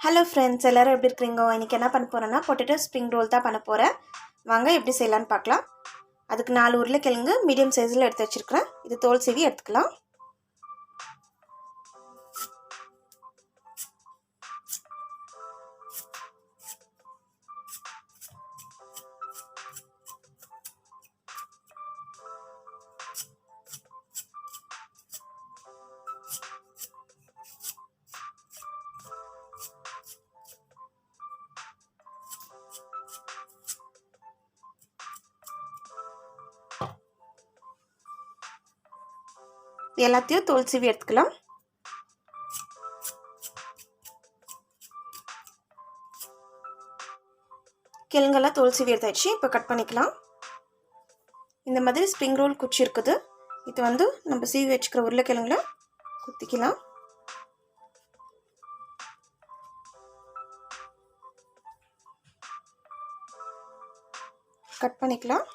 Hello friends, எல்லோரும் எப்படி இருக்கிறீங்க? இன்றைக்கி என்ன பண்ண போகிறேன்னா பொட்டேட்டோ ஸ்ப்ரிங் ரோல் தான் பண்ண போகிறேன். வாங்க எப்படி செய்யலான்னு பார்க்கலாம். அதுக்கு 4 உருளைக்கிழங்கு மீடியம் சைஸில் எடுத்து வச்சுருக்கிறேன். இது தோல் சீவி எடுத்துக்கலாம். எல்லாத்தையும் தோல் சீவி எடுத்துக்கலாம். கிழங்கெல்லாம் தோல் சீவி எடுத்தாச்சு. இப்போ கட் பண்ணிக்கலாம். இந்த மாதிரி ஸ்ப்ரிங் ரோல் குச்சி இருக்குது. இது வந்து நம்ம சீவி வச்சுக்கிற உருளைக்கிழங்குல குத்திக்கலாம். கட் பண்ணிக்கலாம்.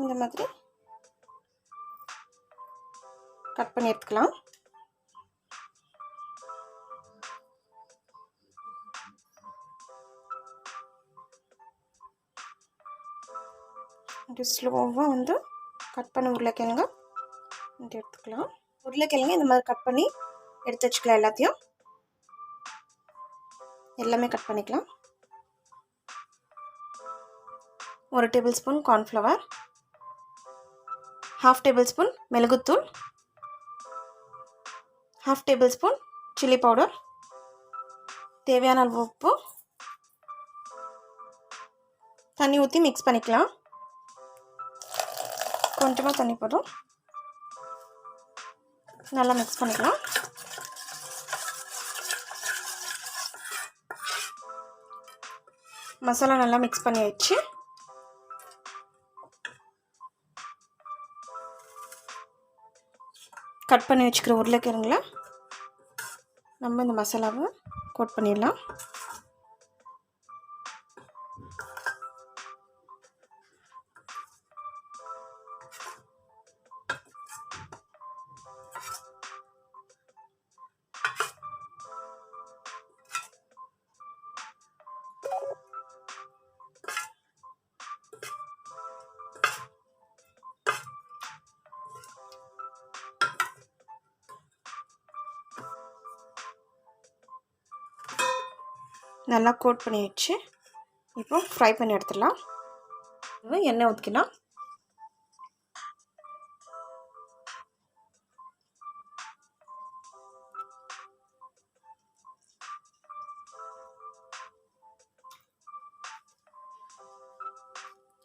இந்த மாதிரி கட் பண்ணி எடுத்துக்கலாம். இது ஸ்லோவாக வந்து கட் பண்ண உருளைக்கிழங்கு எடுத்துக்கலாம். உருளைக்கிழங்கு இந்த மாதிரி கட் பண்ணி எடுத்து வச்சுக்கலாம். எல்லாமே கட் பண்ணிக்கலாம். 1 table spoon cornflour, 1/2 table spoon மிளகுத்தூள், 1/2 டேபிள் ஸ்பூன் சில்லி பவுடர், தேவையான அளவு உப்பு, தண்ணி ஊற்றி மிக்ஸ் பண்ணிக்கலாம். கொஞ்சமாக தண்ணி போதும். நல்லா மிக்ஸ் பண்ணிக்கலாம். மசாலா நல்லா மிக்ஸ் பண்ணி வச்சு கட் பண்ணி வச்சுக்கிற உருளைக்கிழங்குல நம்ம இந்த மசாலாவை கோட் பண்ணிடலாம். நல்லா கோட் பண்ணி வச்சு இப்போ ஃப்ரை பண்ணி எடுத்துடலாம். எண்ணெய் ஊற்றிக்கலாம்.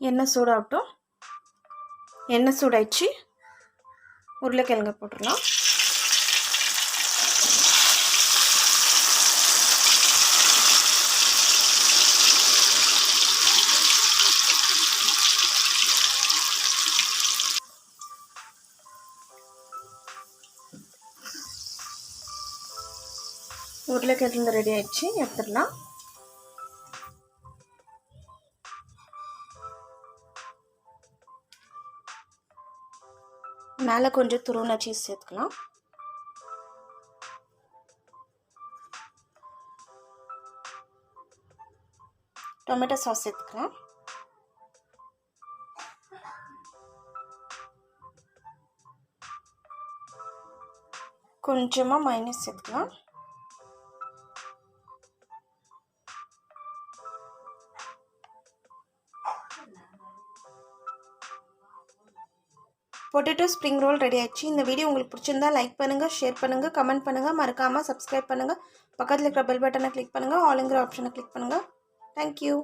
எண்ணெய் சூடாகட்டும். எண்ணெய் சூடாயிடுச்சு. உருளைக்கிழங்கு போட்டுடலாம். உருளைக்கிழங்கு ரெடி ஆயிடுச்சு. எடுத்துடலாம். மேலே கொஞ்சம் துருவின சீஸ் சேர்த்துக்கலாம். டொமேட்டோ சாஸ் சேர்த்துக்கலாம். கொஞ்சமாக மைனஸ் சேர்த்துக்கலாம். பொட்டேட்டோ ஸ்ப்ரிங் ரோல் ரெடி ஆயிடுச்சு. இந்த வீடியோ உங்களுக்கு பிடிச்சிருந்தா லைக் பண்ணுங்கள், ஷேர் பண்ணுங்கள், கமெண்ட் பண்ணுங்கள், மறக்காமல் சப்ஸ்கிரைப் பண்ணுங்கள். பக்கத்தில் இருக்கிற பெல் பட்டனை கிளிக் பண்ணுங்கள், ஆளுங்கிற ஆப்ஷனை கிளிக் பண்ணுங்கள். தேங்க்யூ.